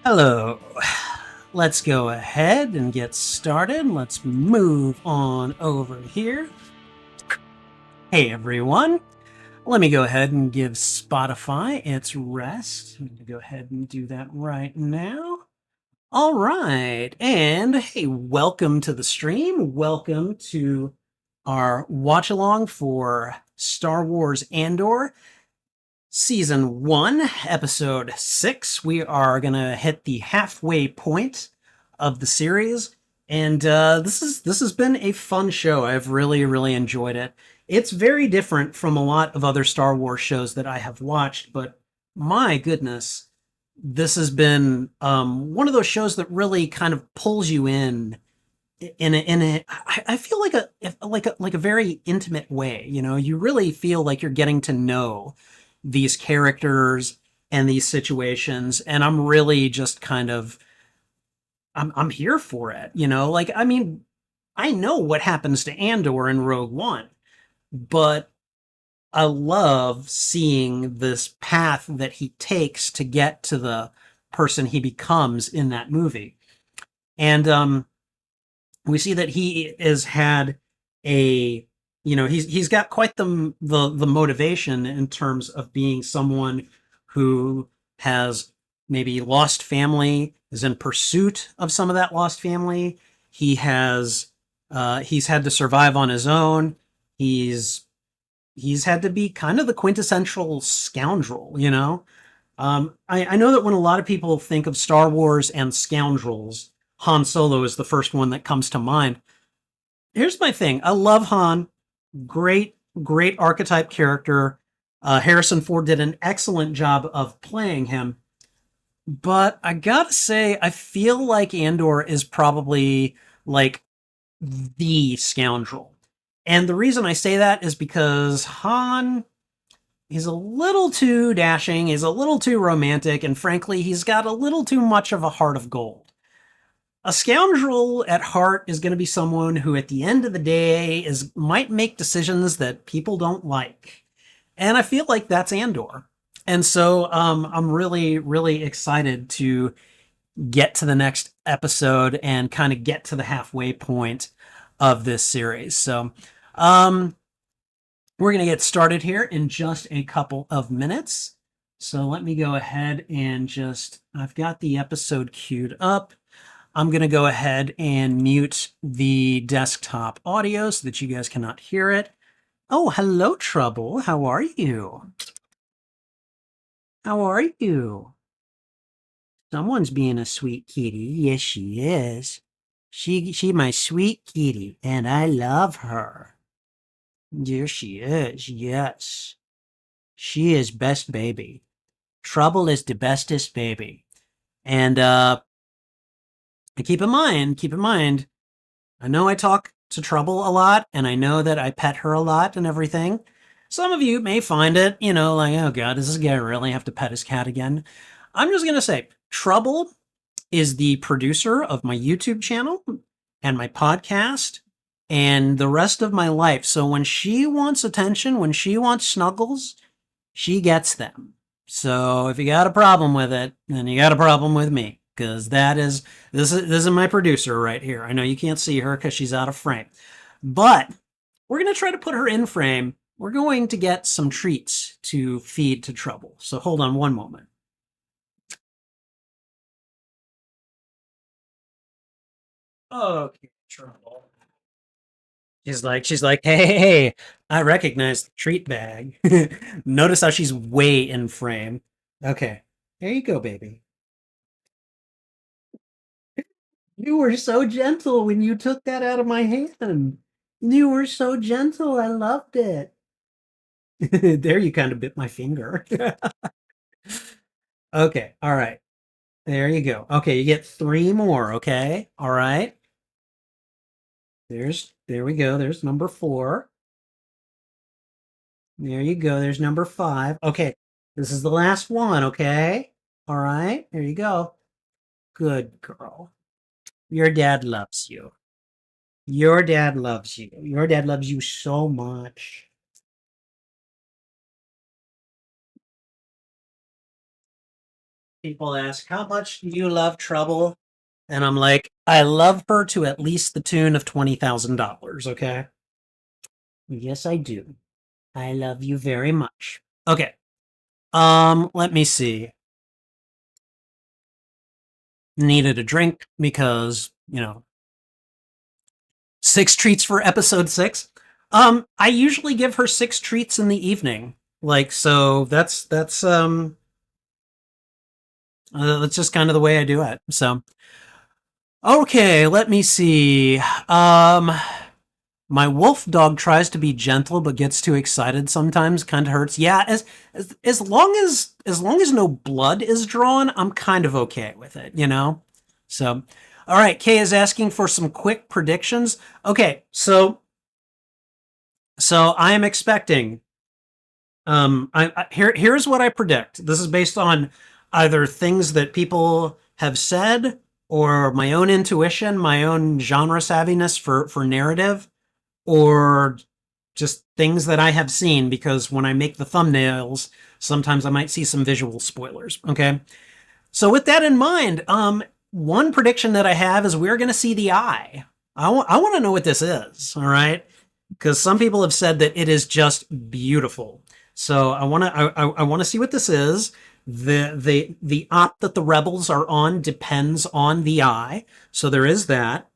Hello. Let's go ahead and get started. Let's move on over here. Hey everyone. Let me go ahead and give Spotify its rest. I'm going to go ahead and do that right now. All right. And hey, welcome to the stream. Welcome to our watch along for Star Wars Andor. Season 1, Episode 6. We are going to hit the halfway point of the series. And this has been a fun show. I've really enjoyed it. It's very different from a lot of other Star Wars shows that I have watched, but my goodness, this has been one of those shows that really kind of pulls you in a I feel like a very intimate way. You know, you really feel like you're getting to know these characters and these situations, and I'm really just kind of I'm here for it. You know, like I mean, I know what happens to Andor in Rogue One, but I love seeing this path that he takes to get to the person he becomes in that movie. And we see that he has had a he's got quite the motivation in terms of being someone who has maybe lost family, is in pursuit of some of that lost family. He's had to survive on his own. He's had to be kind of the quintessential scoundrel, you know. I know that when a lot of people think of Star Wars and scoundrels, Han Solo is the first one that comes to mind. Here's my thing. I love Han. Great archetype character. Harrison Ford did an excellent job of playing him. But I gotta say, I feel like Andor is probably like the scoundrel. And the reason I say that is because Han, he's a little too dashing, he's a little too romantic, and frankly, he's got a little too much of a heart of gold. A scoundrel at heart is going to be someone who, at the end of the day, might make decisions that people don't like. And I feel like that's Andor. And so I'm really excited to get to the next episode and kind of get to the halfway point of this series. So we're going to get started here in just a couple of minutes. So let me go ahead and I've got the episode queued up. I'm going to go ahead and mute the desktop audio so that you guys cannot hear it. Oh, hello, Trouble. How are you? How are you? Someone's being a sweet kitty. Yes, she is. She my sweet kitty, and I love her. Yes, she is. Yes. She is best baby. Trouble is the bestest baby. And keep in mind, I know I talk to Trouble a lot, and I know that I pet her a lot and everything. Some of you may find it, you know, like, oh God, does this guy really have to pet his cat again? I'm just going to say, Trouble is the producer of my YouTube channel and my podcast and the rest of my life. So when she wants attention, when she wants snuggles, she gets them. So if you got a problem with it, then you got a problem with me. Because this is my producer right here. I know you can't see her because she's out of frame. But we're going to try to put her in frame. We're going to get some treats to feed to Trouble. So hold on one moment. Okay, Trouble. She's like, hey, I recognize the treat bag. Notice how she's way in frame. Okay, here you go, baby. You were so gentle when you took that out of my hand. You were so gentle. I loved it. There you kind of bit my finger. Okay, all right. There you go. Okay, you get 3 more, okay? All right. There we go. There's number 4. There you go. There's number 5. Okay, this is the last one, okay? All right, there you go. Good girl. Your dad loves you. Your dad loves you. Your dad loves you so much. People ask, how much do you love Trouble? And I'm like, I love her to at least the tune of $20,000, okay? Yes, I do. I love you very much. Okay. Let me see. Needed a drink because, 6 treats for episode 6. I usually give her 6 treats in the evening. Like, so that's just kind of the way I do it. So, okay, let me see. My wolf dog tries to be gentle but gets too excited sometimes, kind of hurts. Yeah, as long as no blood is drawn, I'm kind of okay with it, you know? So, all right, Kay is asking for some quick predictions. Okay, so I am expecting here's what I predict. This is based on either things that people have said or my own intuition, my own genre savviness for narrative, or just things that I have seen, because when I make the thumbnails, sometimes I might see some visual spoilers. Okay. So with that in mind, one prediction that I have is we're going to see the eye. I want to know what this is. All right. Because some people have said that it is just beautiful. So I want to see what this is. The op that the rebels are on depends on the eye. So there is that.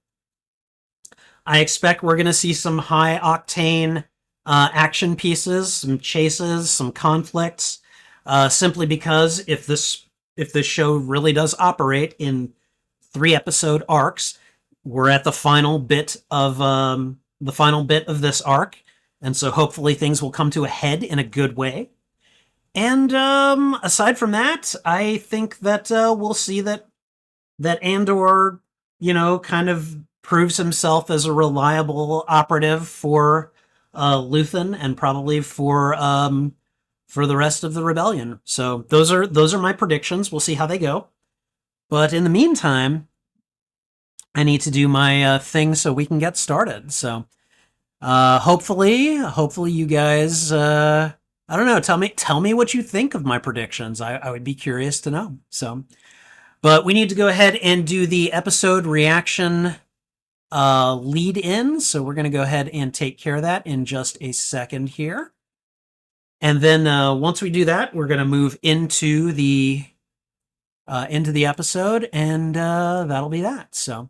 I expect we're going to see some high octane action pieces, some chases, some conflicts, simply because if this show really does operate in 3 episode arcs, we're at the final bit of this arc, and so hopefully things will come to a head in a good way. And aside from that, I think that we'll see that Andor, kind of proves himself as a reliable operative for Luthen and probably for the rest of the rebellion. So those are my predictions. We'll see how they go. But in the meantime, I need to do my thing so we can get started. So hopefully you guys, I don't know, tell me what you think of my predictions. I would be curious to know. So, but we need to go ahead and do the episode reaction lead in. So we're going to go ahead and take care of that in just a second here. And then once we do that, we're going to move into the episode, and that'll be that. So,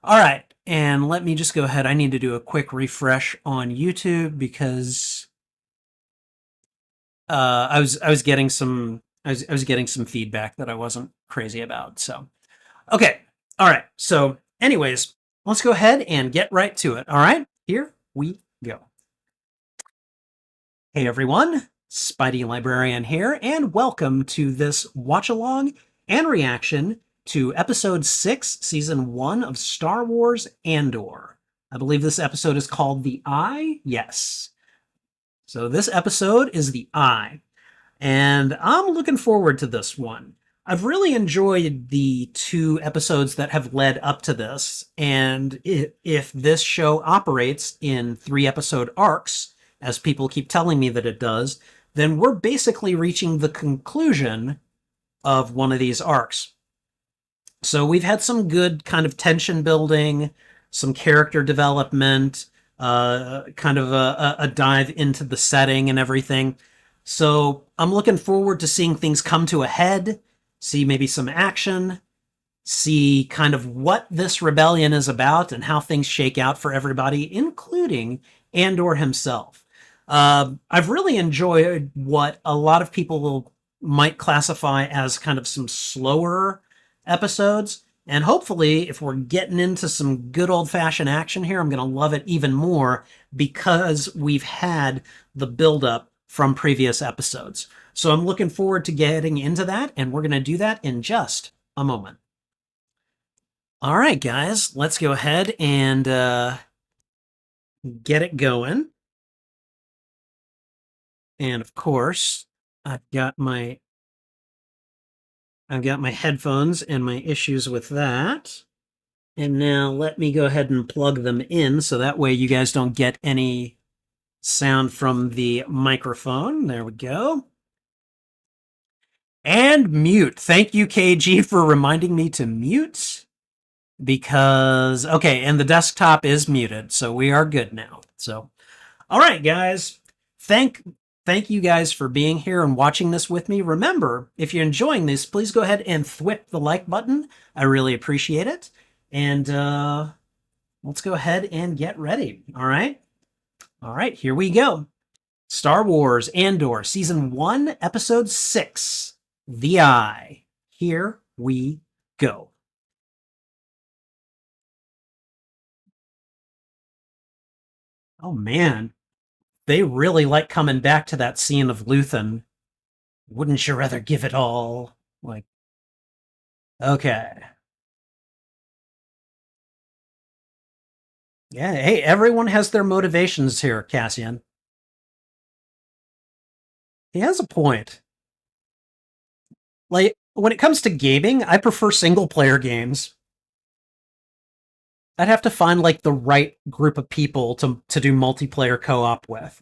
all right. And let me just go ahead. I need to do a quick refresh on YouTube because I was getting some feedback that I wasn't crazy about. So, okay. All right. So, anyways, let's go ahead and get right to it. All right. Here we go. Hey everyone, Spidey Librarian here, and welcome to this watch along and reaction to episode 6, season 1 of Star Wars Andor. I believe this episode is called The Eye. Yes. So this episode is The Eye, and I'm looking forward to this one. I've really enjoyed the 2 episodes that have led up to this, and if this show operates in 3 episode arcs, as people keep telling me that it does, then we're basically reaching the conclusion of one of these arcs. So we've had some good kind of tension building, some character development, kind of a dive into the setting and everything. So I'm looking forward to seeing things come to a head, see maybe some action, see kind of what this rebellion is about and how things shake out for everybody, including Andor himself. I've really enjoyed what a lot of people might classify as kind of some slower episodes. And hopefully, if we're getting into some good old-fashioned action here, I'm going to love it even more because we've had the build-up from previous episodes. So I'm looking forward to getting into that, and we're going to do that in just a moment. All right, guys, let's go ahead and get it going. And of course, I've got my headphones and my issues with that. And now let me go ahead and plug them in so that way you guys don't get any sound from the microphone. There we go. And mute. Thank you, KG, for reminding me to mute. Because, okay, and the desktop is muted, so we are good now. So, all right, guys. Thank you guys for being here and watching this with me. Remember, if you're enjoying this, please go ahead and thwip the like button. I really appreciate it. And let's go ahead and get ready. All right? All right, here we go. Star Wars Andor, Season 1, Episode 6, The Eye. Here we go. Oh, man. They really like coming back to that scene of Luthen. Wouldn't you rather give it all? Like, okay. Yeah, hey, everyone has their motivations here, Cassian. He has a point. Like, when it comes to gaming, I prefer single player games. I'd have to find like the right group of people to do multiplayer co-op with.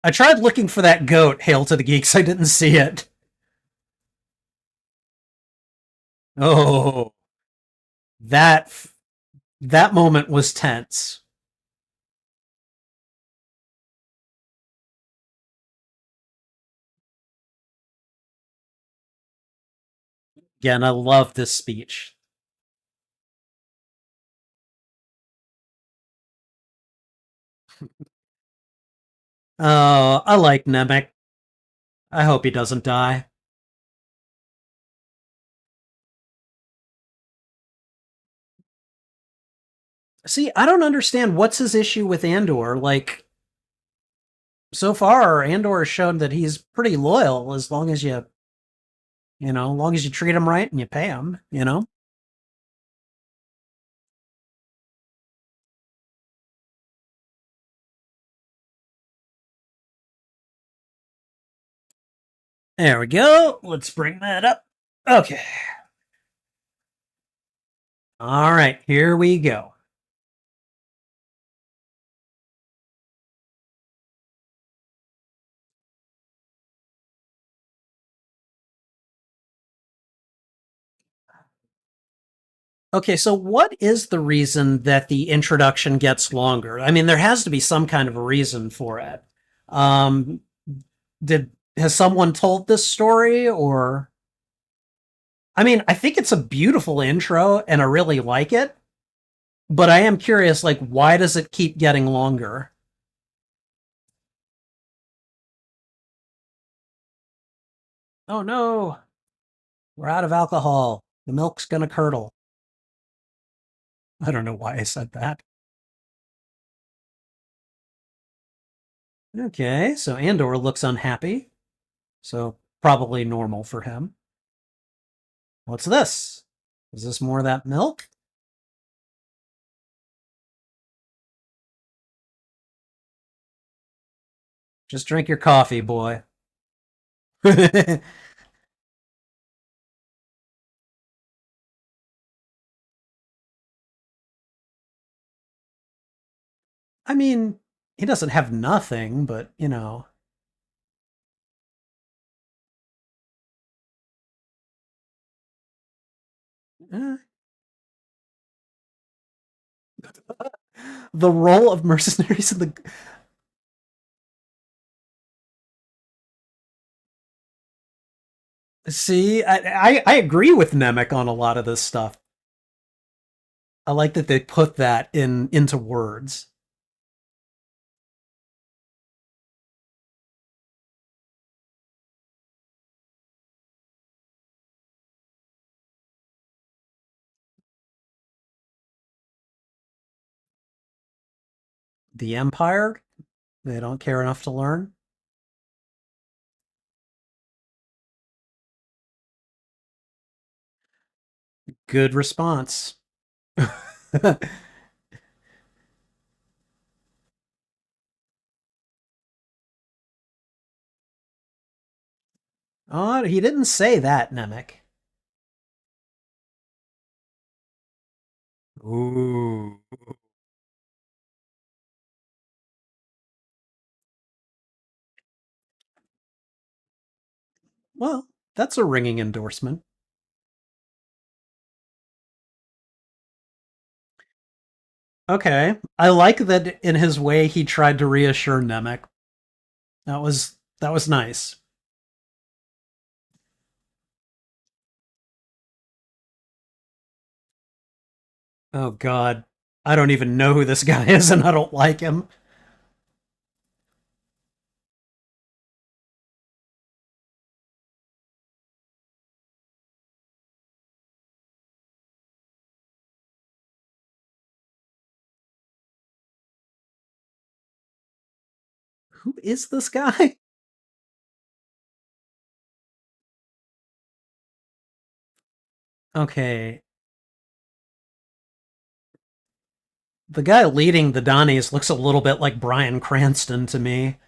I tried looking for that goat, Hail to the Geeks. I didn't see it. Oh, that that moment was tense. Again, I love this speech. Oh, I like Nemec. I hope he doesn't die. See, I don't understand what's his issue with Andor. Like, so far, Andor has shown that he's pretty loyal as long as as long as you treat him right and you pay him. There we go. Let's bring that up. Okay. All right, here we go. Okay, so what is the reason that the introduction gets longer? I mean, there has to be some kind of a reason for it. Um, did has someone told this story or I mean, I think it's a beautiful intro and I really like it, but I am curious like why does it keep getting longer? Oh no, we're out of alcohol. The milk's going to curdle. I don't know why I said that. Okay, so Andor looks unhappy. So probably normal for him. What's this? Is this more of that milk? Just drink your coffee, boy. I mean, he doesn't have nothing, but. Eh. The role of mercenaries in the. See, I agree with Nemec on a lot of this stuff. I like that they put that into words. The Empire, they don't care enough to learn. Good response. Oh, he didn't say that, Nemec. Ooh. Well, that's a ringing endorsement. Okay. I like that in his way he tried to reassure Nemec. That was nice. Oh god. I don't even know who this guy is and I don't like him. Who is this guy? Okay. The guy leading the Donnies looks a little bit like Bryan Cranston to me.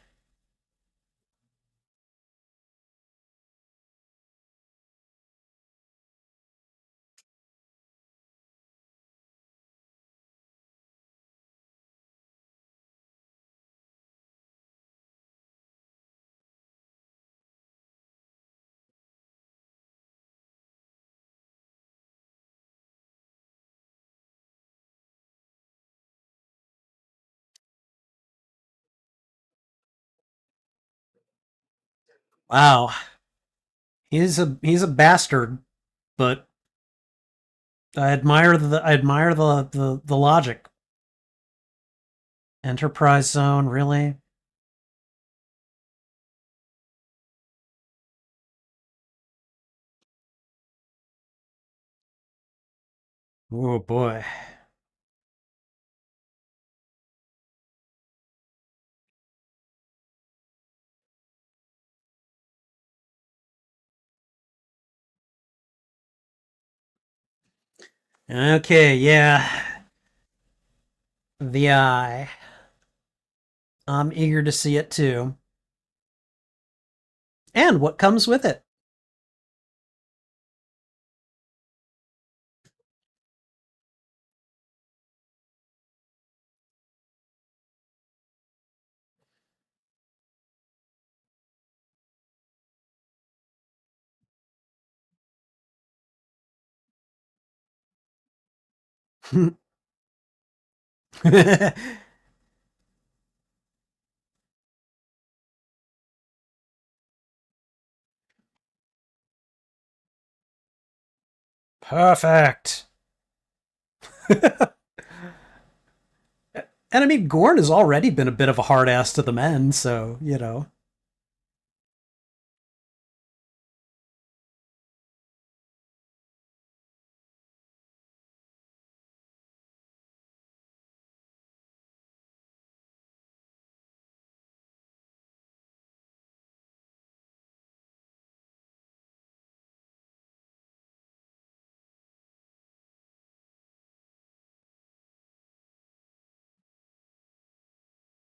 Wow. He's a bastard, but I admire the logic. Enterprise zone, really? Oh boy. Okay, yeah. The eye. I'm eager to see it too. And what comes with it. Perfect. And I mean, Gorn has already been a bit of a hard ass to the men, so, you know.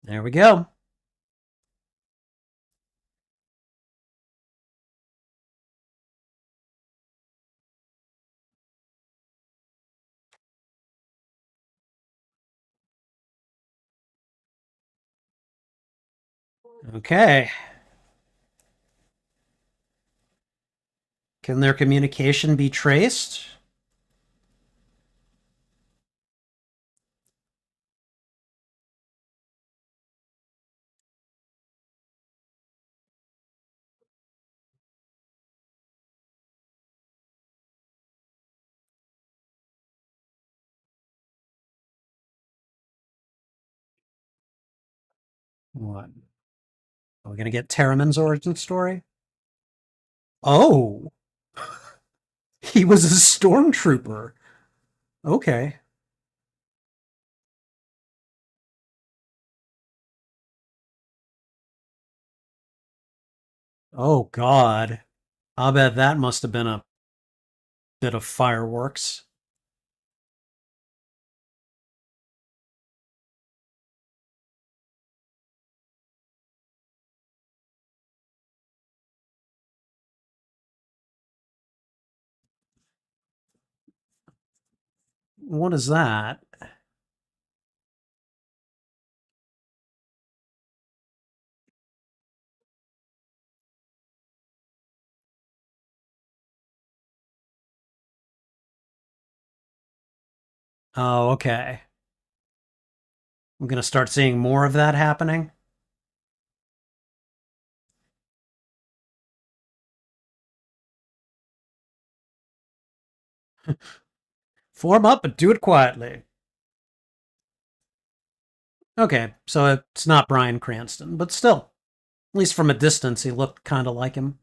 There we go. Okay. Can their communication be traced? What? Are we going to get Terraman's origin story? Oh, he was a stormtrooper. Okay. Oh, God. I'll bet that must have been a bit of fireworks. What is that? Oh, okay. I'm going to start seeing more of that happening. Form up, but do it quietly. Okay, so it's not Bryan Cranston, but still, at least from a distance, he looked kind of like him.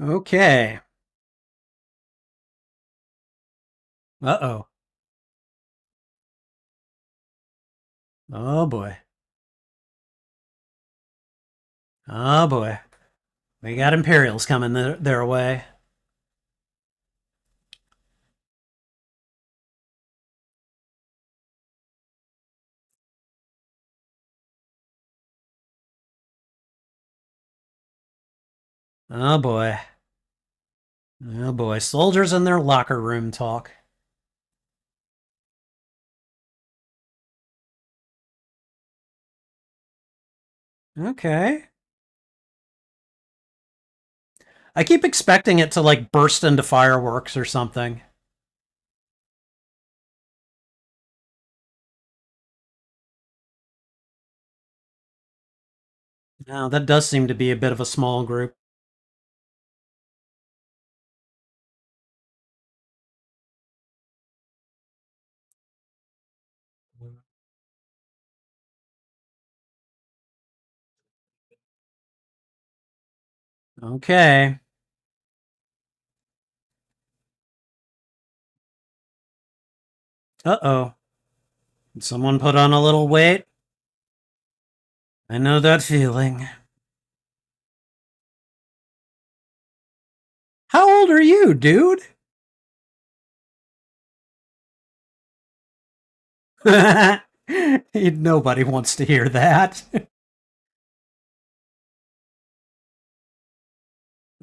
Okay. Uh oh. Oh boy. Oh boy. We got Imperials coming their way. Oh boy. Oh boy. Soldiers in their locker room talk. Okay. I keep expecting it to like burst into fireworks or something. Now, that does seem to be a bit of a small group. Okay. Uh oh. Did someone put on a little weight? I know that feeling. How old are you, dude? Nobody wants to hear that.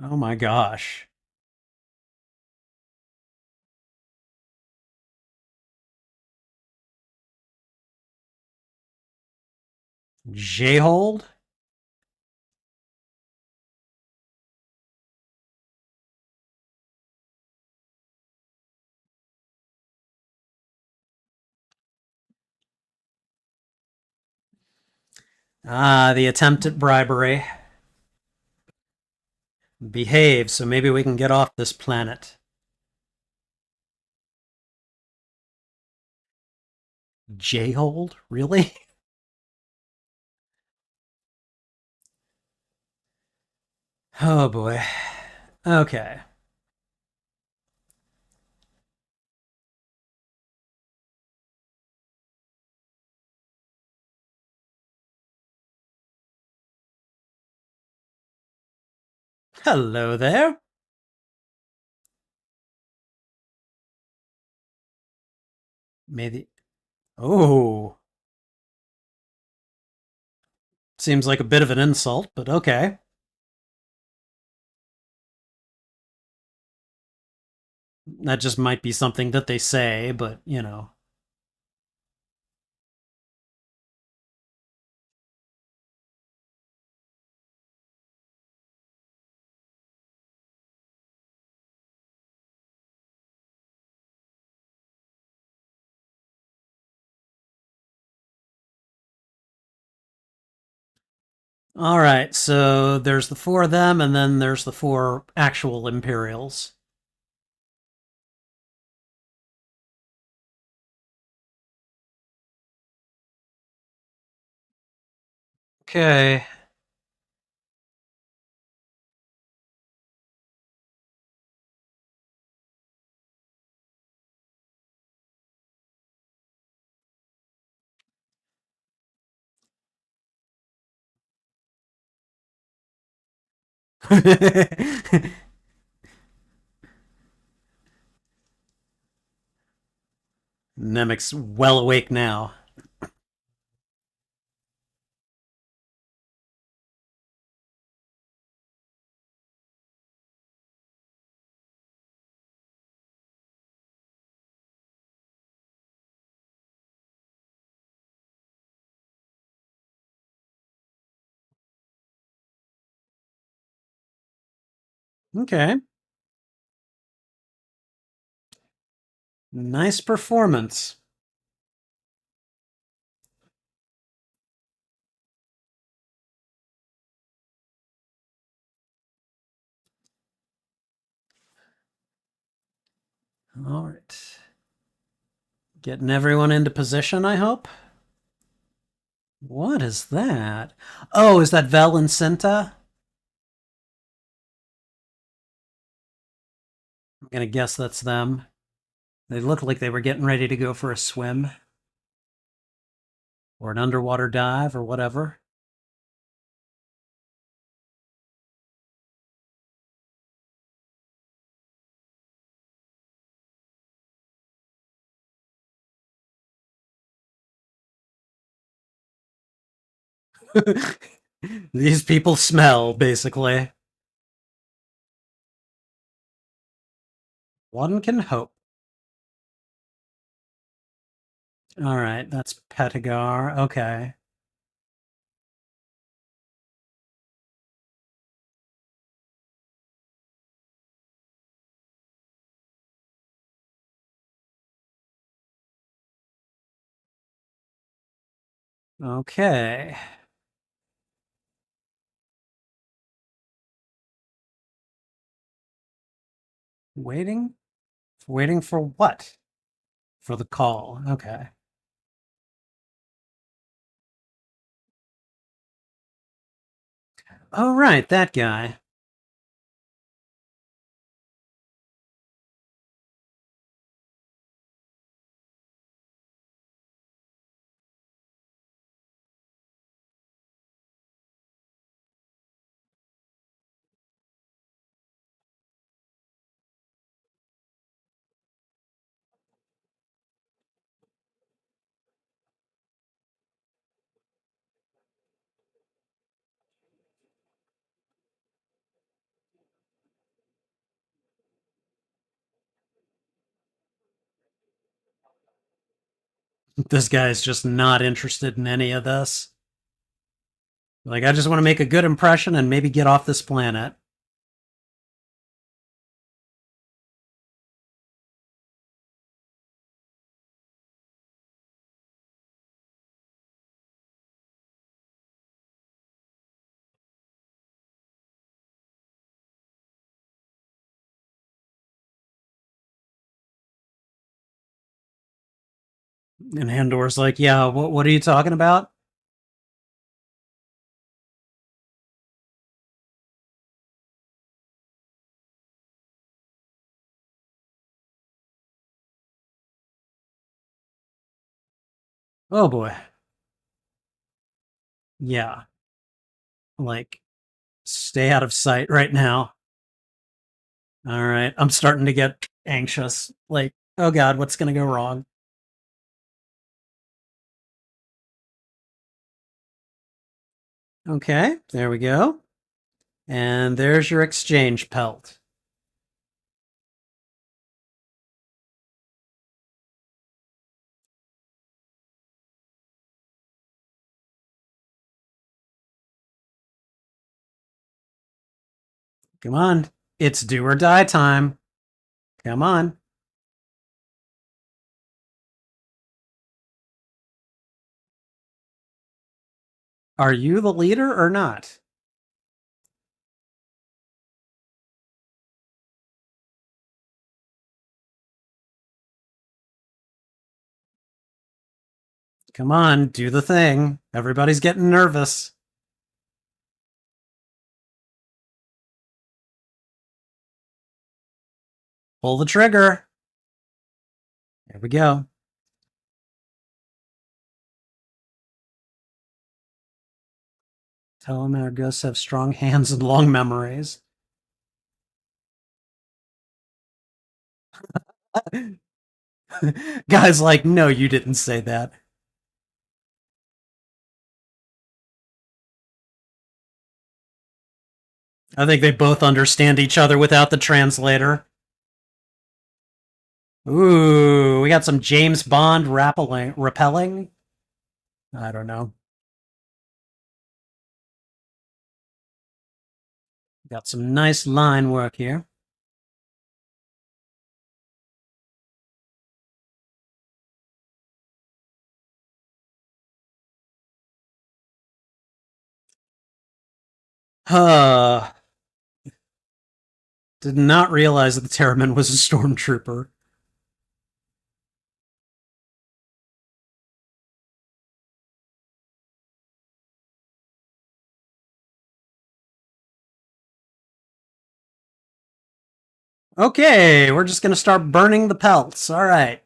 Oh my gosh. J-hold? Ah, the attempt at bribery. Behave so maybe we can get off this planet. J-hold? Really? Oh boy. Okay. Hello there. Maybe. Oh. Seems like a bit of an insult, but okay. That just might be something that they say, but you know. All right, so there's the four of them, and then there's the four actual Imperials. Okay. Nemec's well awake now. Okay. Nice performance. All right. Getting everyone into position, I hope. What is that? Oh, is that Vel and Cinta? I'm gonna guess that's them. They looked like they were getting ready to go for a swim or an underwater dive or whatever. These people smell, basically. One can hope. All right, that's Petigar. Okay. Okay. Waiting? Waiting for what? For the call. Okay. Oh, right, that guy. This guy's just not interested in any of this. Like, I just want to make a good impression and maybe get off this planet. And Andor's like, yeah, what are you talking about? Oh boy. Yeah. Like, stay out of sight right now. All right. I'm starting to get anxious. Like, oh God, what's going to go wrong? Okay. There we go. And there's your exchange pelt. Come on. It's do or die time. Come on. Are you the leader or not? Come on, do the thing. Everybody's getting nervous. Pull the trigger. There we go. Tell him our ghosts have strong hands and long memories. Guy's like, no, you didn't say that. I think they both understand each other without the translator. Ooh, we got some James Bond rappelling. I don't know. Got some nice line work here. Did not realize that the Terraman was a stormtrooper. Okay, we're just gonna start burning the pelts. All right.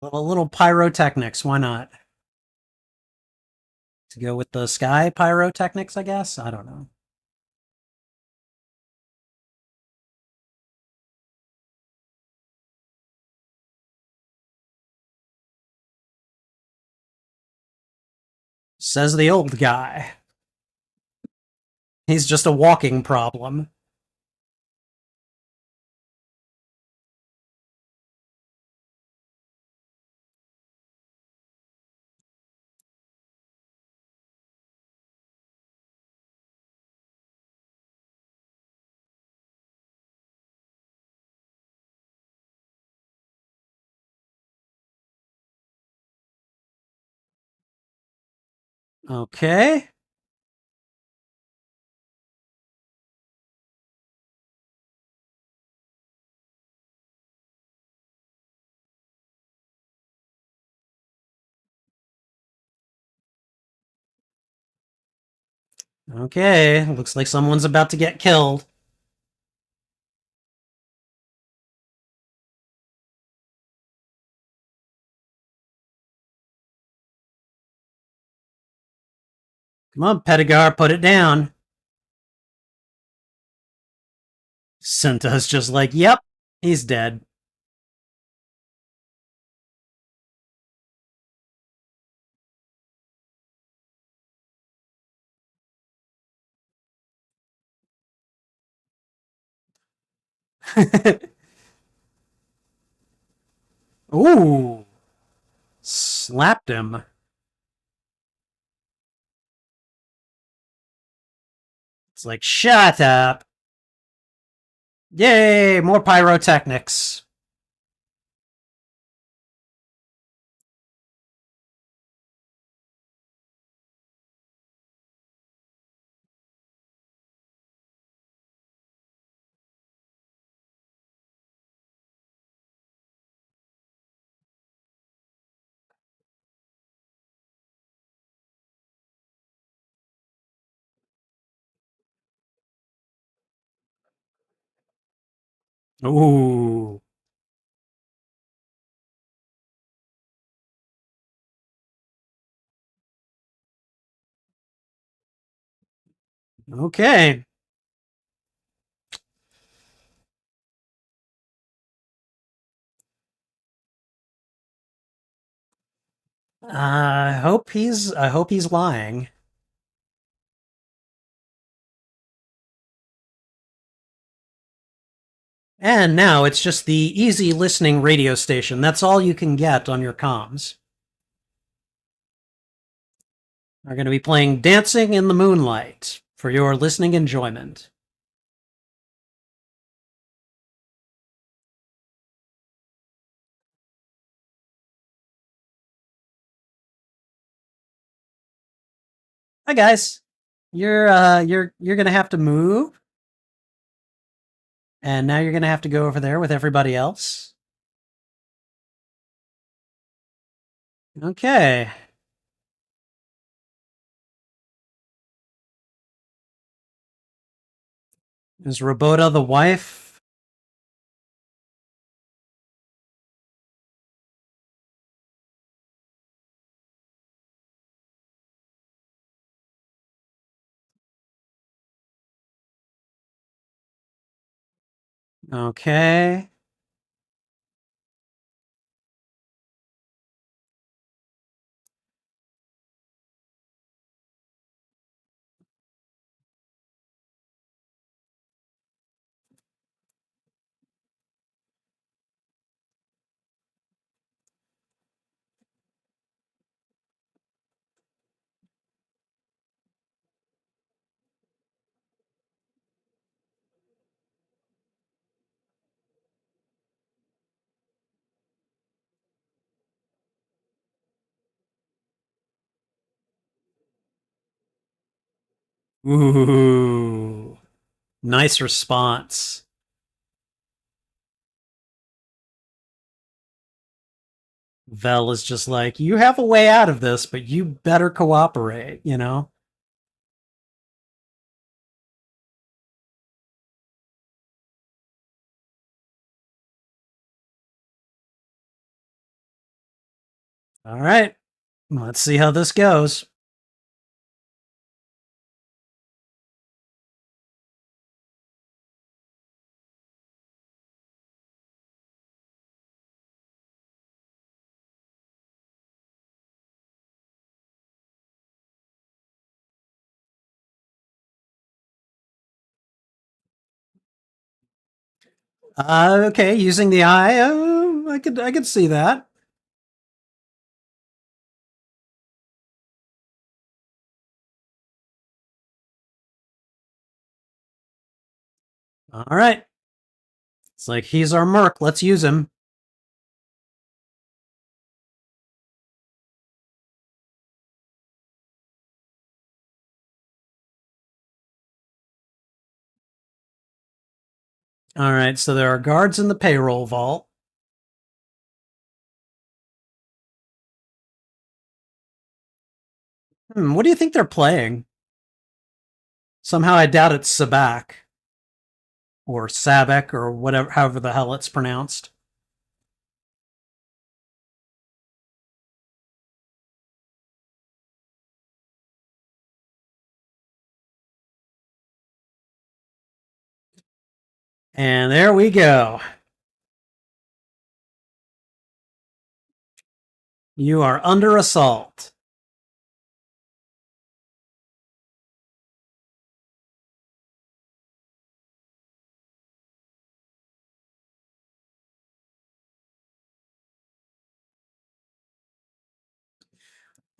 A little pyrotechnics, why not? To go with the sky pyrotechnics, I guess? I don't know. Says the old guy. He's just a walking problem. Okay. Okay, looks like someone's about to get killed. Come on, Pedigar, put it down. Senta's just like, yep, he's dead. Ooh, slapped him. It's like, shut up. Yay, more pyrotechnics. Ooh. Okay. I hope he's lying. And now it's just the easy listening radio station. That's all you can get on your comms. Are going to be playing Dancing in the Moonlight for your listening enjoyment. Hi guys. You're going to have to move, and now you're going to have to go over there with everybody else. Okay. Is Roboda the wife? Okay. Ooh. Nice response. Vel is just like, you have a way out of this, but you better cooperate, you know? All right. Let's see how this goes. Okay, using the eye, I could see that. All right. It's like he's our merc. Let's use him. All right, so there are guards in the payroll vault. What do you think they're playing? Somehow I doubt it's Sabak or Sabek or whatever, however the hell it's pronounced. And there we go. You are under assault.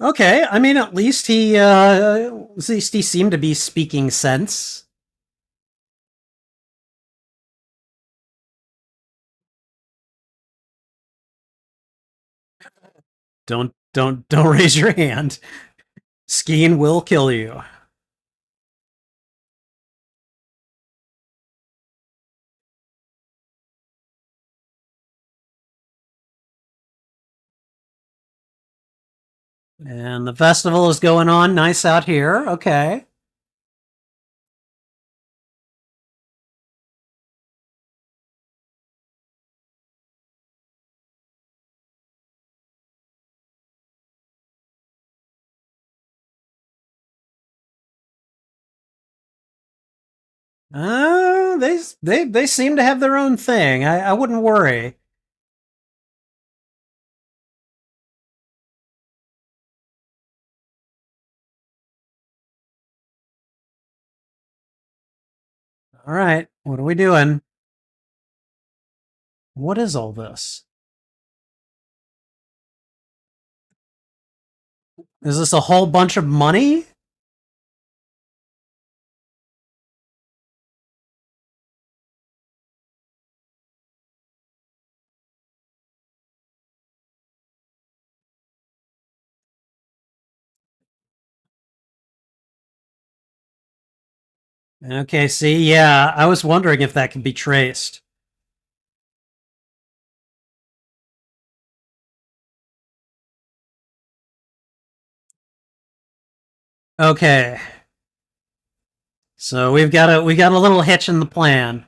Okay, I mean, at least he seemed to be speaking sense. Don't raise your hand. Skiing will kill you. And the festival is going on nice out here. Okay. They seem to have their own thing. I wouldn't worry. All right, what are we doing? What is all this? Is this a whole bunch of money? Okay, see, yeah, I was wondering if that can be traced. Okay, so we got a little hitch in the plan.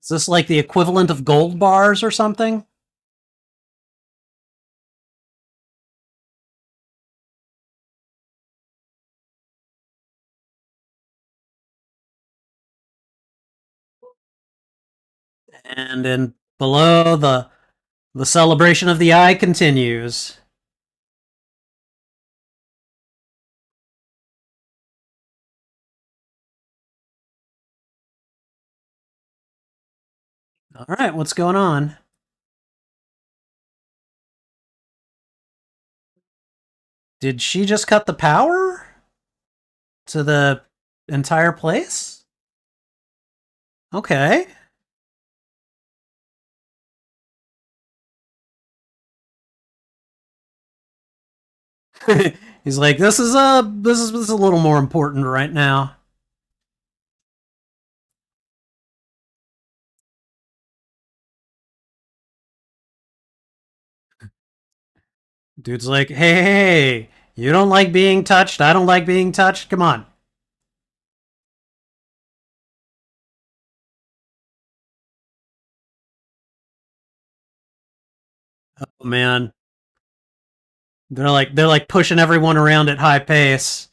Is this like the equivalent of gold bars or something? And then below, the celebration of the eye continues. All right, what's going on? Did she just cut the power to the entire place? Okay. He's like, this is a little more important right now. Dude's like, hey, you don't like being touched. I don't like being touched. Come on. Oh man, they're like pushing everyone around at high pace.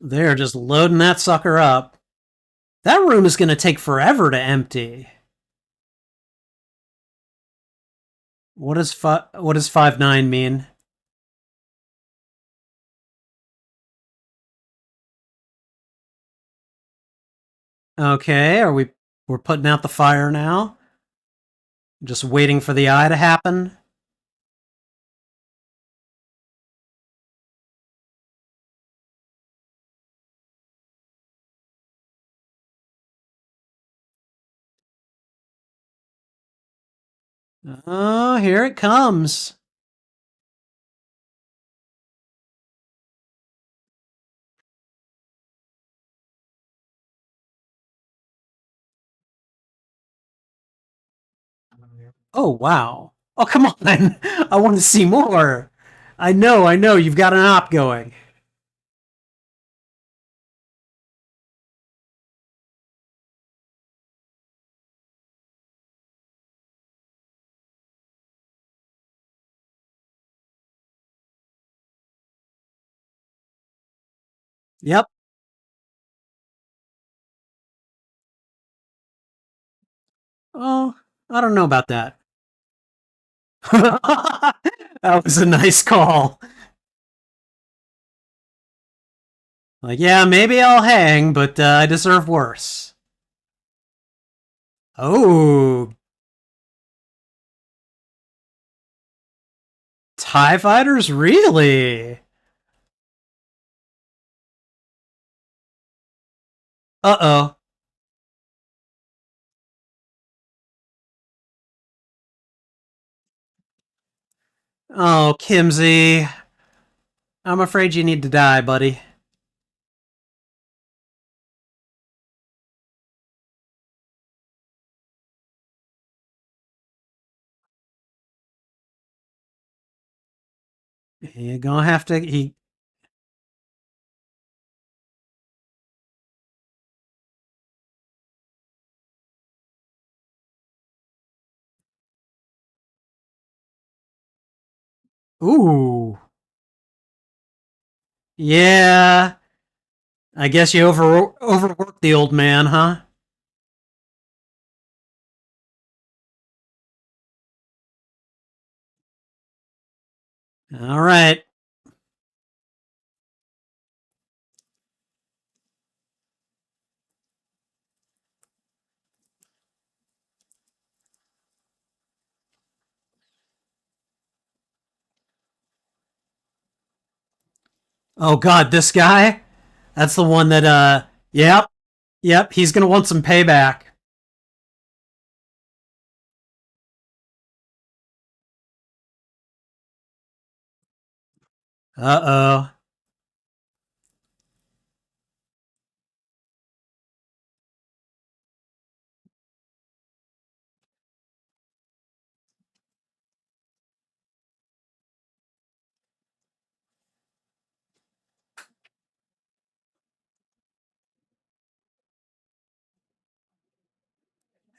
They're just loading that sucker up. That room is going to take forever to empty. What does 5-9 mean? Okay, we're putting out the fire now? Just waiting for the eye to happen? Oh, here it comes. Oh, wow. Oh, come on. I want to see more. I know. You've got an op going. Yep. Oh, I don't know about that. That was a nice call. Like, yeah, maybe I'll hang, but I deserve worse. Oh, TIE fighters? Really? Uh oh. Oh, Kimsey. I'm afraid you need to die, buddy. You're gonna have to. Ooh. Yeah. I guess you overworked the old man, huh? All right. Oh God, this guy. That's the one that. Yep. Yep. He's gonna want some payback. Uh oh.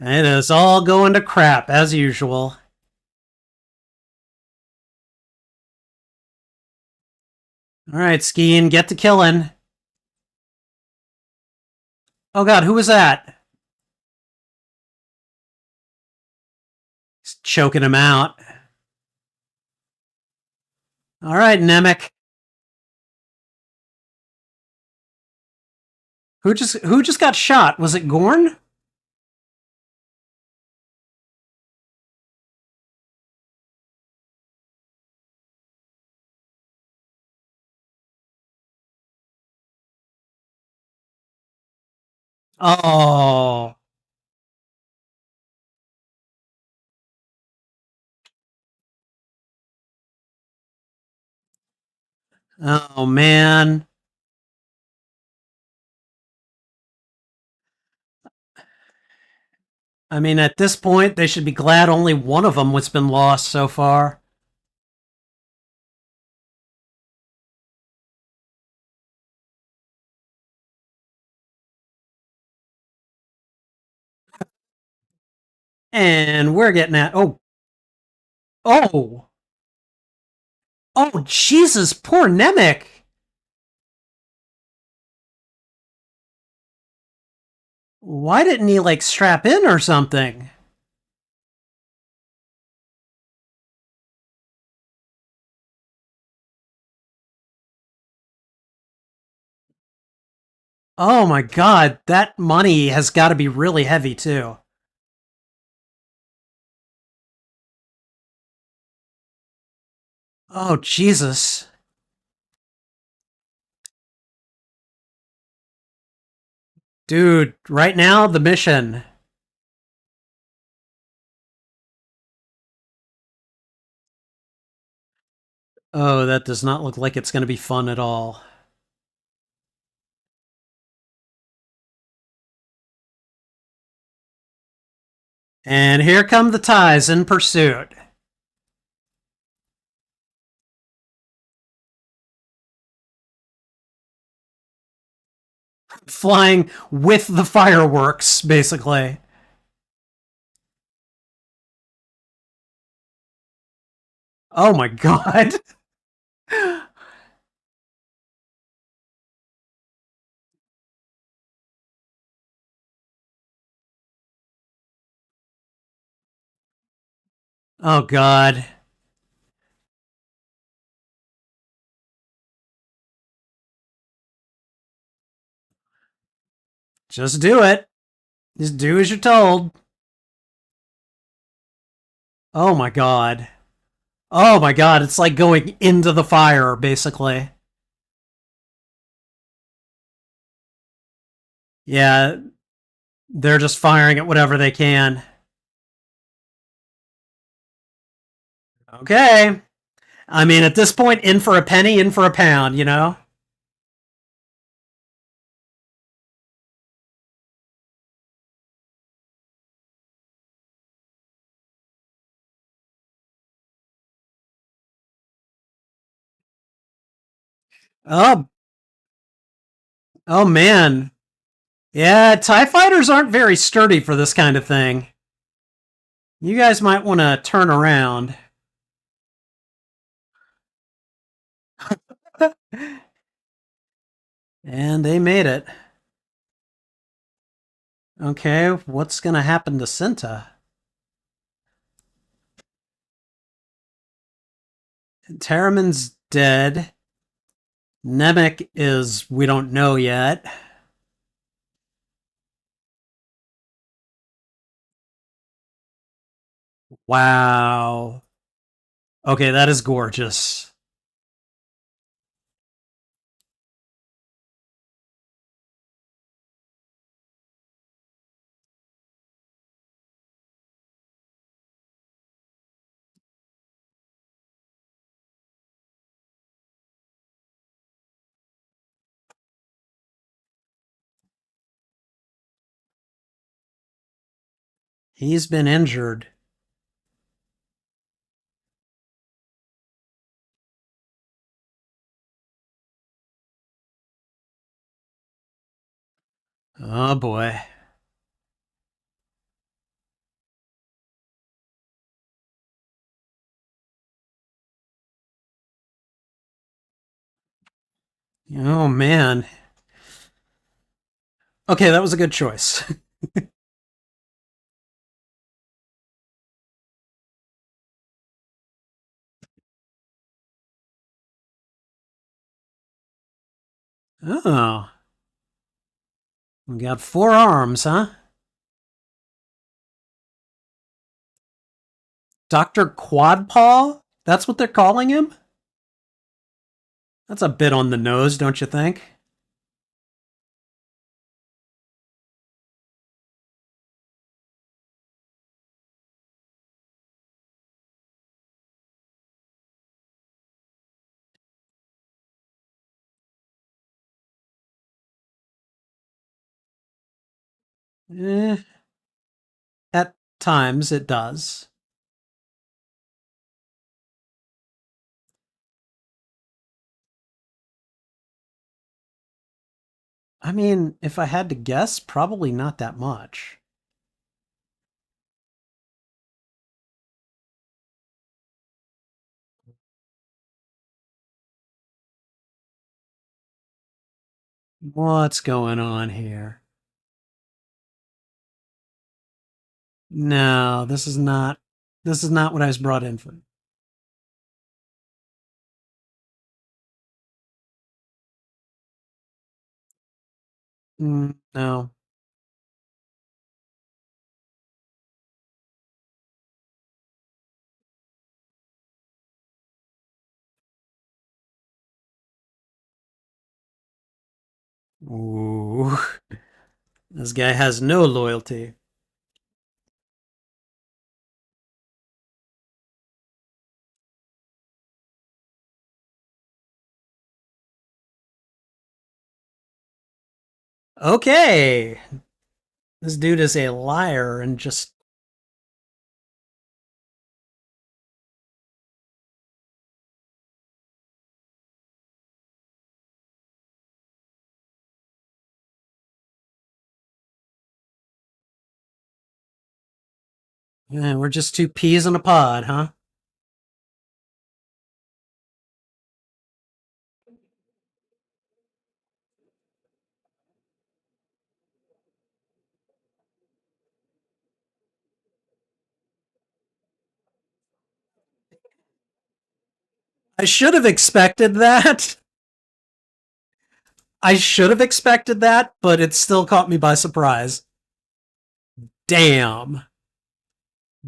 It is all going to crap, as usual. Alright, Skiing, get to killing. Oh god, who was that? He's choking him out. Alright, Nemec. Who just got shot? Was it Gorn? Oh. Oh man. I mean, at this point, they should be glad only one of them has been lost so far. And we're getting at. Oh. Oh. Oh, Jesus, poor Nemec. Why didn't he, like, strap in or something? Oh my god, that money has got to be really heavy, too. Oh, Jesus. Dude, right now, the mission. Oh, that does not look like it's going to be fun at all. And here come the ties in pursuit. Flying with the fireworks, basically. Oh my god. Oh god. Just do it. Just do as you're told. Oh my god. Oh my god, it's like going into the fire, basically. Yeah, they're just firing at whatever they can. Okay. I mean, at this point, in for a penny, in for a pound, you know? Oh, oh man. Yeah, TIE fighters aren't very sturdy for this kind of thing. You guys might want to turn around. And they made it. Okay, what's going to happen to Cinta? Terraman's dead. Nemec is, we don't know yet. Wow. Okay, that is gorgeous. He's been injured. Oh boy. Oh, man. Okay, that was a good choice. Oh, we got 4 arms, huh? Dr. Quadpaw? That's what they're calling him? That's a bit on the nose, don't you think? Eh, at times it does. I mean, if I had to guess, probably not that much. What's going on here? No, this is not. This is not what I was brought in for. No. Ooh, this guy has no loyalty. Okay, this dude is a liar and just. We're just two peas in a pod, huh? I should have expected that. I should have expected that, but it still caught me by surprise. Damn.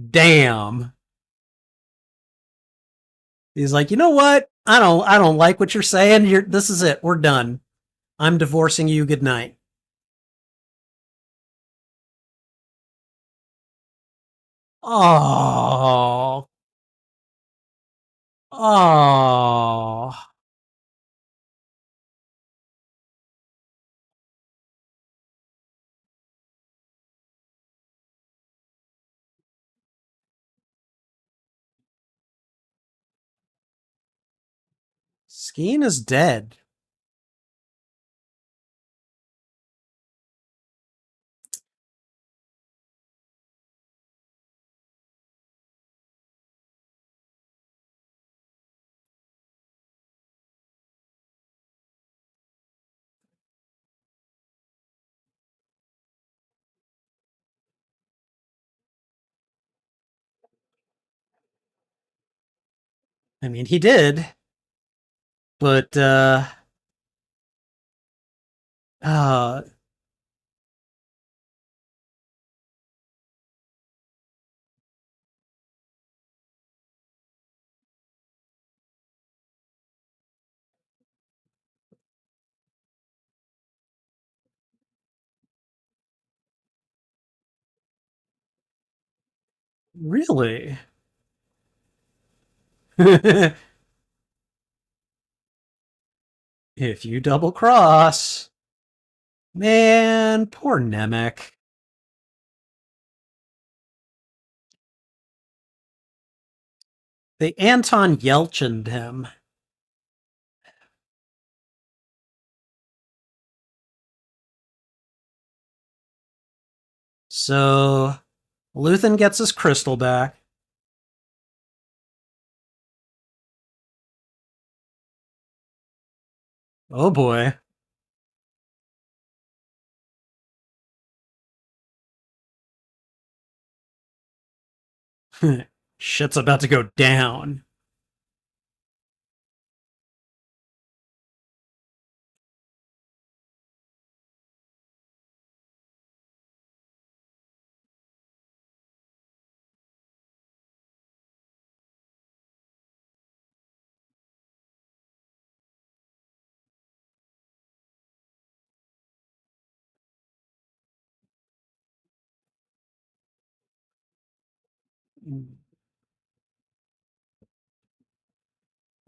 Damn. He's like, you know what? I don't like what you're saying. This is it. We're done. I'm divorcing you. Good night. Oh. Oh. Skeen is dead. I mean, he did, but uh really. If you double cross, man, poor Nemec. They Anton Yelchined him. So Luthen gets his crystal back. Oh boy. Shit's about to go down.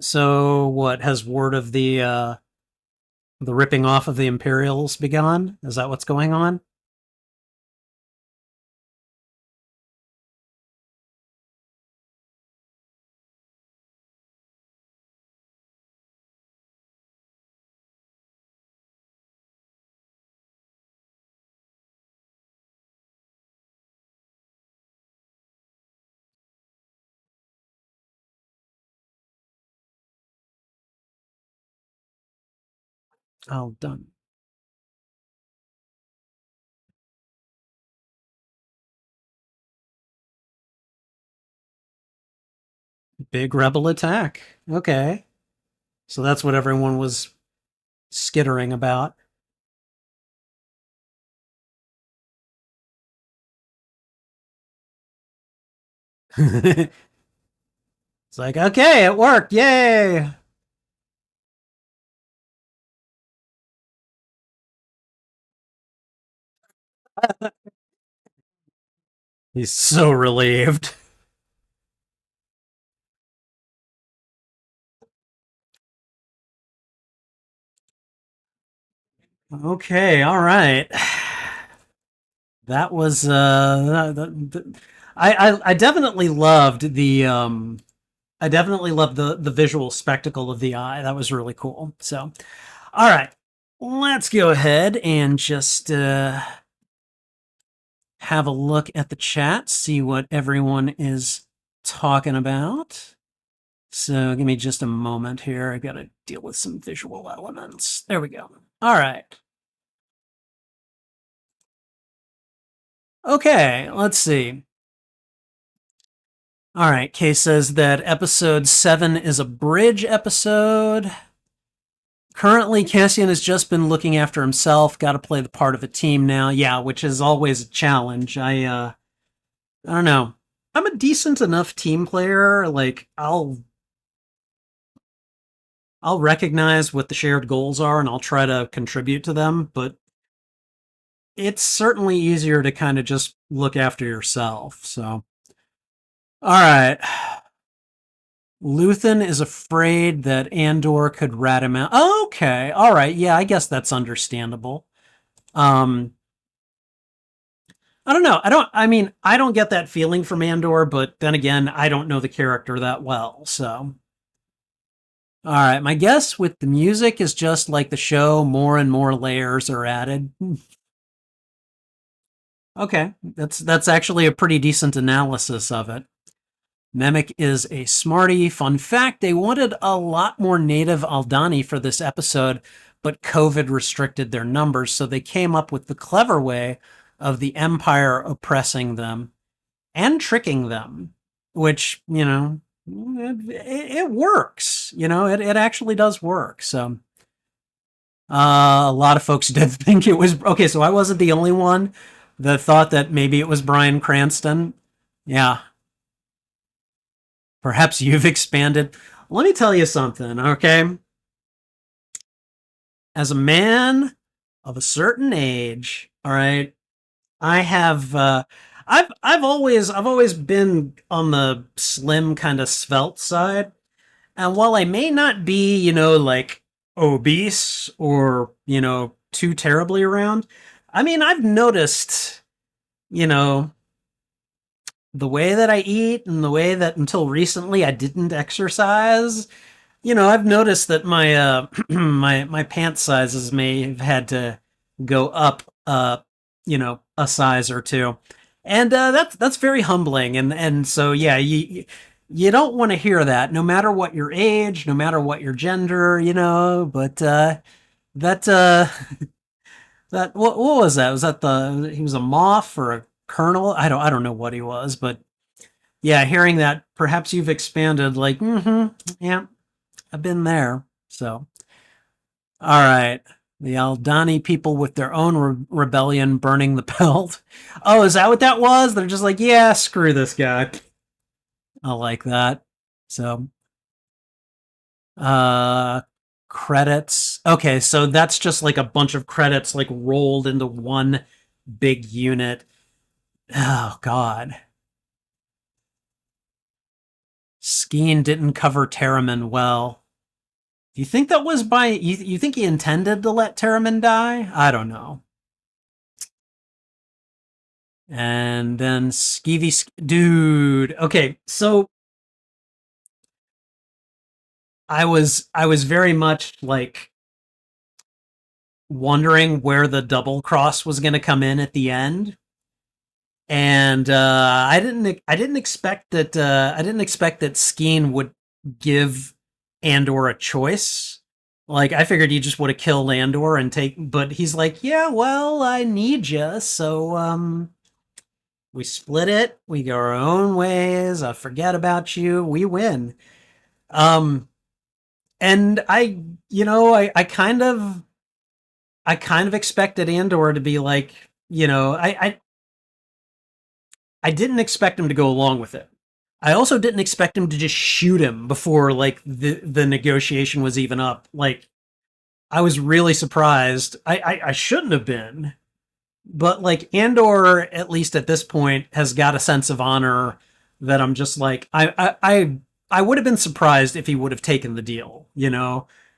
So what has word of the ripping off of the Imperials begun? Is that what's going on? Oh, done. Big rebel attack. Okay. So that's what everyone was skittering about. It's like, okay, it worked. Yay. He's so relieved. Okay, all right. That was I definitely loved the visual spectacle of the eye. That was really cool. So, all right. Let's go ahead and just have a look at the chat, see what everyone is talking about. So give me just a moment here. I got to deal with some visual elements. There we go. All right. Okay, let's see. All right, Kay says that episode 7 is a bridge episode. Currently, Cassian has just been looking after himself. Got to play the part of a team now. Yeah, which is always a challenge. I don't know. I'm a decent enough team player. Like I'll recognize what the shared goals are and I'll try to contribute to them, but it's certainly easier to kind of just look after yourself. So, all right. Luthen is afraid that Andor could rat him out. Okay, all right. Yeah, I guess that's understandable. Um, I don't know. I don't get that feeling from Andor, but then again, I don't know the character that well. So, all right. My guess with the music is just like the show, more and more layers are added. Okay, that's actually a pretty decent analysis of it. Nemec is a smarty. Fun fact, they wanted a lot more native Aldani for this episode, but COVID restricted their numbers, so they came up with the clever way of the Empire oppressing them and tricking them, which, it works. It actually does work. So a lot of folks did think it was okay. So I wasn't the only one that thought that maybe it was Bryan Cranston. Yeah, perhaps you've expanded. Let me tell you something, okay? As a man of a certain age, all right, I have I've always been on the slim kind of svelte side. And while I may not be, like obese or, too terribly around, I mean, I've noticed, you know, the way that I eat and the way that until recently I didn't exercise. I've noticed that my my pant sizes may have had to go up a size or two. And that's very humbling and so yeah, you don't want to hear that, no matter what your age, no matter what your gender, But that that what was that? Was that the he was a moff or a colonel? I don't know what he was, but yeah, hearing that, perhaps you've expanded. Like, yeah, I've been there. So, all right. The Aldani people with their own rebellion burning the belt. Oh, is that what that was? They're just like, yeah, screw this guy. I like that. So, uh, credits. Okay, so that's just like a bunch of credits like rolled into one big unit. Oh, God. Skeen didn't cover Terriman well. Do you think that was by you think he intended to let Terriman die? I don't know. And then Skeevy dude. Okay, so I was very much like wondering where the double cross was going to come in at the end. And I didn't expect that Skeen would give Andor a choice. Like I figured he just would have killed Andor and take, but he's like, yeah, well, I need you, so we split it. We go our own ways. I forget about you. We win. Um, and I kind of expected Andor to be like, I didn't expect him to go along with it. I also didn't expect him to just shoot him before like the negotiation was even up. Like I was really surprised. I shouldn't have been, but like Andor, at least at this point, has got a sense of honor that I'm just like I would have been surprised if he would have taken the deal.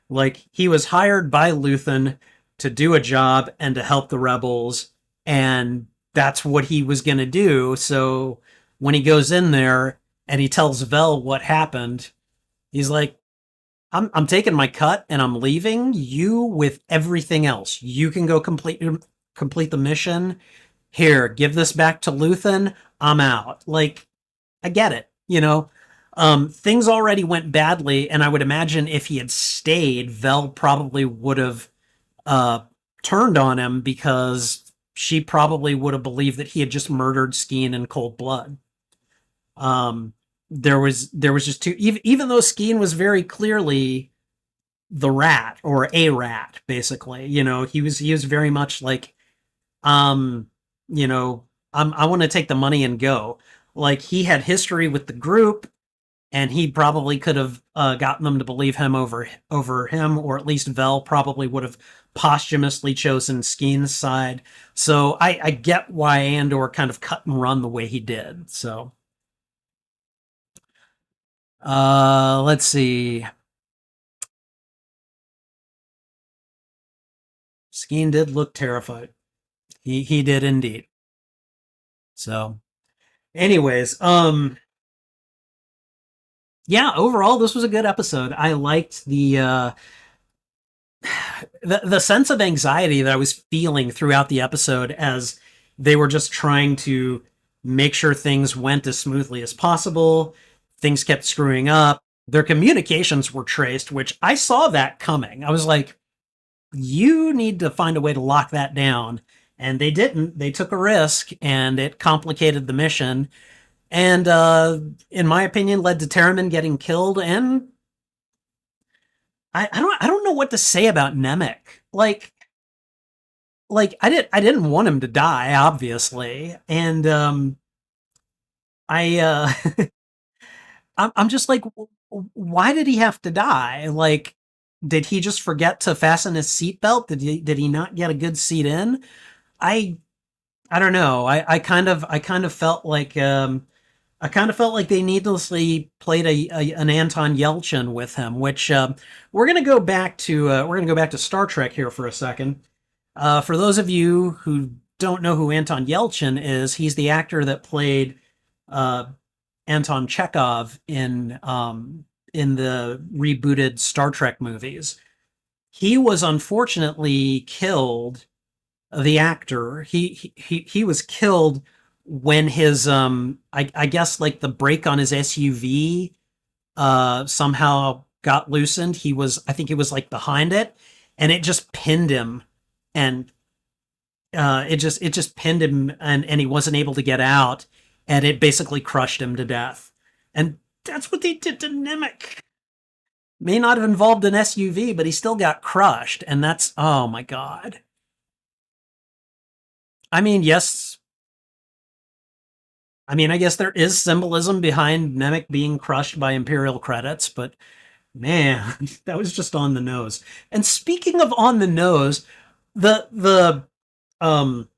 Like he was hired by Luthen to do a job and to help the rebels, and that's what he was going to do. So when he goes in there and he tells Vel what happened, he's like, I'm taking my cut and I'm leaving you with everything else. You can go complete the mission. Here, give this back to Luthen. I'm out. Like, I get it. Things already went badly, and I would imagine if he had stayed, Vel probably would have uh, turned on him because she probably would have believed that he had just murdered Skeen in cold blood. Um, there was just too even though Skeen was very clearly the rat or a rat, basically. He was very much like, um, you know, I want to take the money and go. Like he had history with the group, and he probably could have gotten them to believe him over him, or at least Vel probably would have posthumously chosen Skeen's side. So I get why Andor kind of cut and run the way he did. So let's see. Skeen did look terrified. He did indeed. So, anyways, yeah, overall this was a good episode. I liked the sense of anxiety that I was feeling throughout the episode as they were just trying to make sure things went as smoothly as possible. Things kept screwing up. Their communications were traced, which I saw that coming. I was like, you need to find a way to lock that down. And they didn't. They took a risk, and it complicated the mission. And in my opinion, led to Terriman getting killed. And I don't know what to say about Nemec. Like I didn't want him to die, obviously, and I I'm just like, why did he have to die? Like, did he just forget to fasten his seatbelt? Did he not get a good seat in? I I don't know. I kind of felt like they needlessly played an Anton Yelchin with him, which we're gonna go back to Star Trek here for a second. For those of you who don't know who Anton Yelchin is, he's the actor that played uh, Anton Chekhov in the rebooted Star Trek movies. He was unfortunately killed. The actor he was killed when his I guess like the brake on his SUV somehow got loosened. I think he was like behind it, and it just pinned him, and it just pinned him, and he wasn't able to get out, and it basically crushed him to death. And that's what they did to Nemec. May not have involved an SUV, but he still got crushed, and that's, oh my god. I mean, yes. I mean, I guess there is symbolism behind Nemec being crushed by Imperial credits, but man, that was just on the nose. And speaking of on the nose, the um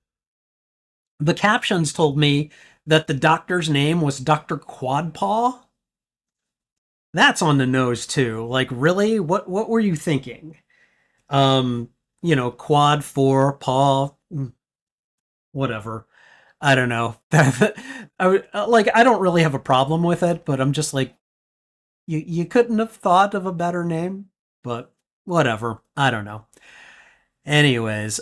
the captions told me that the doctor's name was Dr. Quadpaw. That's on the nose too. Like, really? What were you thinking? Quad for paw, whatever. I don't know. I don't really have a problem with it, but I'm just like, you couldn't have thought of a better name, but whatever. I don't know. Anyways,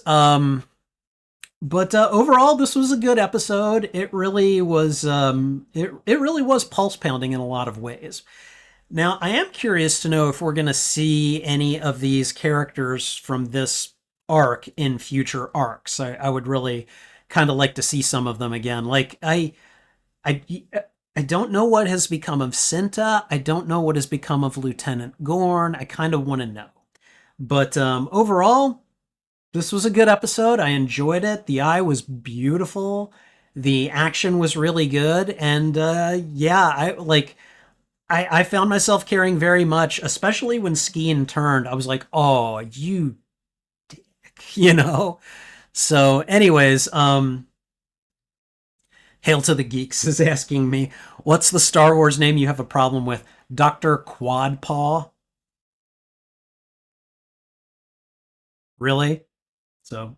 but overall, this was a good episode. It really was. It really was pulse pounding in a lot of ways. Now, I am curious to know if we're going to see any of these characters from this arc in future arcs. I would really kind of like to see some of them again. Like I I don't know what has become of Cinta. I don't know what has become of Lieutenant Gorn. I kind of want to know. But overall, this was a good episode. I enjoyed it. The eye was beautiful. The action was really good, and yeah, I found myself caring very much, especially when Skeen turned. I was like, "Oh, you dick," you know. So, anyways, Hail to the Geeks is asking me, "What's the Star Wars name you have a problem with?" Doctor Quadpaw. Really? So,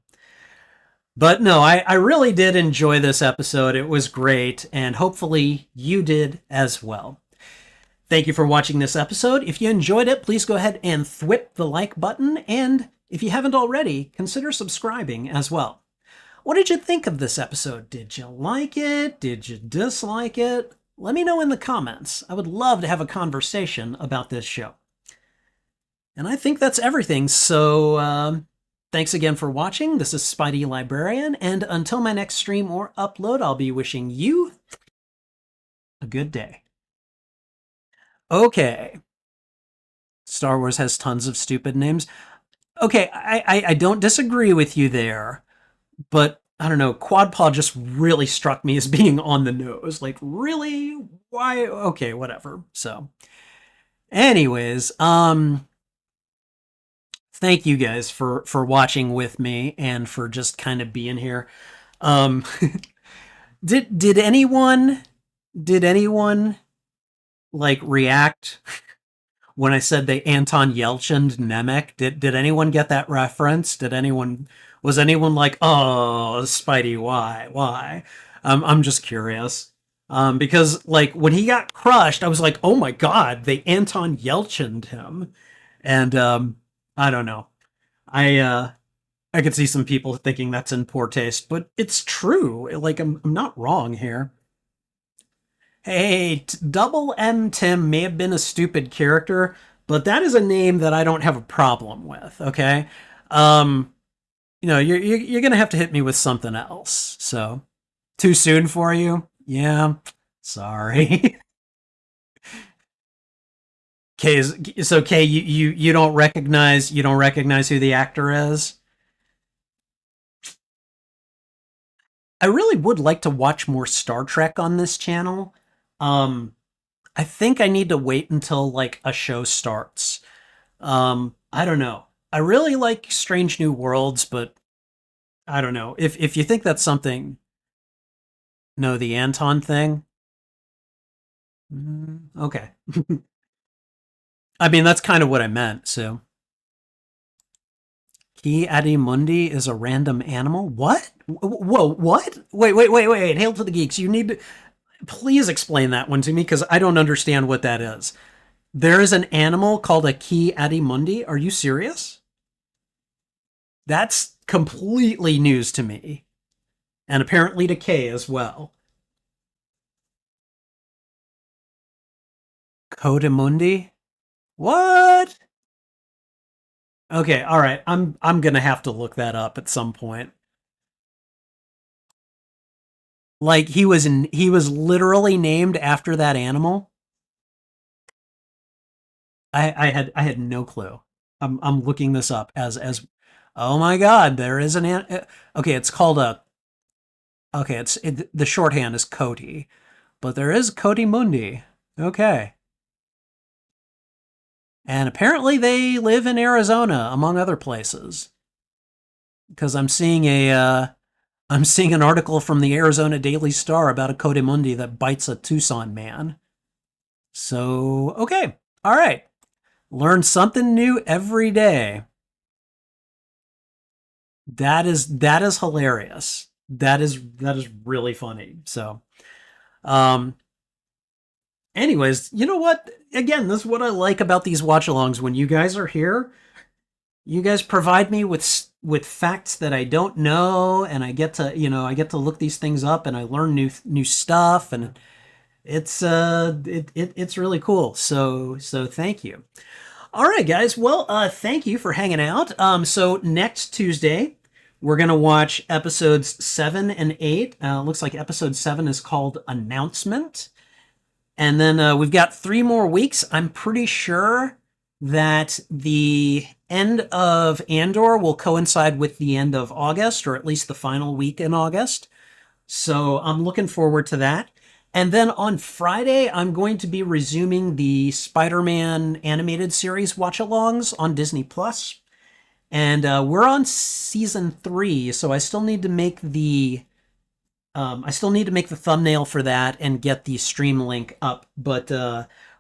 but no, I really did enjoy this episode. It was great, and hopefully you did as well. Thank you for watching this episode. If you enjoyed it, please go ahead and thwip the like button, and if you haven't already, consider subscribing as well. What did you think of this episode? Did you like it? Did you dislike it? Let me know in the comments. I would love to have a conversation about this show. And I think that's everything, so thanks again for watching. This is Spidey Librarian, and until my next stream or upload, I'll be wishing you a good day. Okay. Star Wars has tons of stupid names. Okay, I don't disagree with you there, but I don't know, Quadpaw just really struck me as being on the nose. Like, really? Why? Okay, whatever. So, anyways, thank you guys for watching with me and for just kind of being here. Um, did anyone like react when I said they Anton Yelchined Nemec? Did anyone get that reference? Was anyone like, "Oh, Spidey, why?" I'm just curious. Because like when he got crushed, I was like, "Oh my god, they Anton Yelchined him," and I don't know. I could see some people thinking that's in poor taste, but it's true. Like I'm not wrong here. Hey, Double M Tim may have been a stupid character, but that is a name that I don't have a problem with. Okay, um, you're gonna have to hit me with something else. So, too soon for you? Yeah, sorry. Kay, you don't recognize who the actor is. I really would like to watch more Star Trek on this channel. Um, I think I need to wait until like a show starts. I don't know. I really like Strange New Worlds, but I don't know. If you think that's something, no, the Anton thing. Okay. I mean, that's kind of what I meant. So, Key Adimundi is a random animal. What? Whoa, what? Wait. Hail to the Geeks. You need to please explain that one to me because I don't understand what that is. There is an animal called a Key Adimundi. Are you serious? That's completely news to me. And apparently to Kay as well. Codemundi? What? Okay, all right. I'm gonna have to look that up at some point. Like he was literally named after that animal. I had no clue. I'm looking this up as oh my god, there is okay, it's called a okay, the shorthand is Cody, but there is Cody Mundi. Okay. And apparently they live in Arizona among other places because I'm seeing an article from the Arizona Daily Star about a Cody Mundi that bites a Tucson man. So, okay. All right. Learn something new every day. That is hilarious. That is really funny. So, um anyways, you know what? Again, this is what I like about these watch-alongs when you guys are here. You guys provide me with facts that I don't know, and I get to, I get to look these things up and I learn new stuff, and it's really cool. So thank you. All right, guys. Well, thank you for hanging out. So next Tuesday, we're gonna watch episodes 7 and 8. Looks like episode 7 is called Announcement, and then we've got 3 more weeks. I'm pretty sure that the end of Andor will coincide with the end of August, or at least the final week in August. So I'm looking forward to that. And then on Friday, I'm going to be resuming the Spider-Man animated series watch-alongs on Disney Plus, and we're on season 3. So I still need to make the thumbnail for that and get the stream link up. But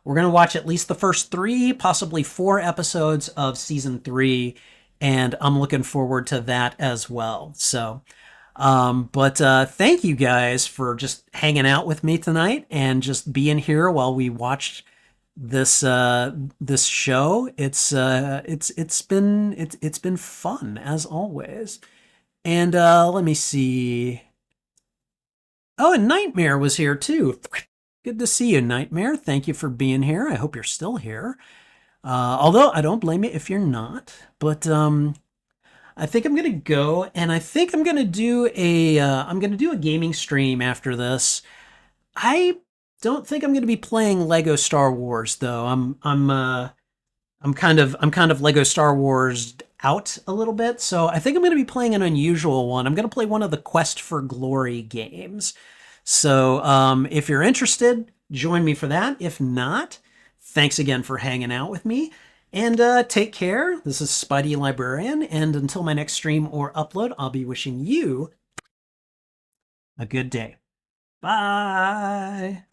we're gonna watch at least the first 3, possibly 4 episodes of season 3, and I'm looking forward to that as well. So. But thank you guys for just hanging out with me tonight and just being here while we watched this show. It's been fun as always. And let me see. Oh, and Nightmare was here too. Good to see you, Nightmare. Thank you for being here. I hope you're still here. Although I don't blame you if you're not. But I think I'm gonna go, and I think I'm gonna do a gaming stream after this. I don't think I'm gonna be playing Lego Star Wars though. I'm kind of Lego Star Wars out a little bit, so I think I'm gonna be playing an unusual one. I'm gonna play one of the Quest for Glory games. So if you're interested, join me for that. If not, thanks again for hanging out with me. And take care. This is Spidey Librarian, and until my next stream or upload, I'll be wishing you a good day. Bye.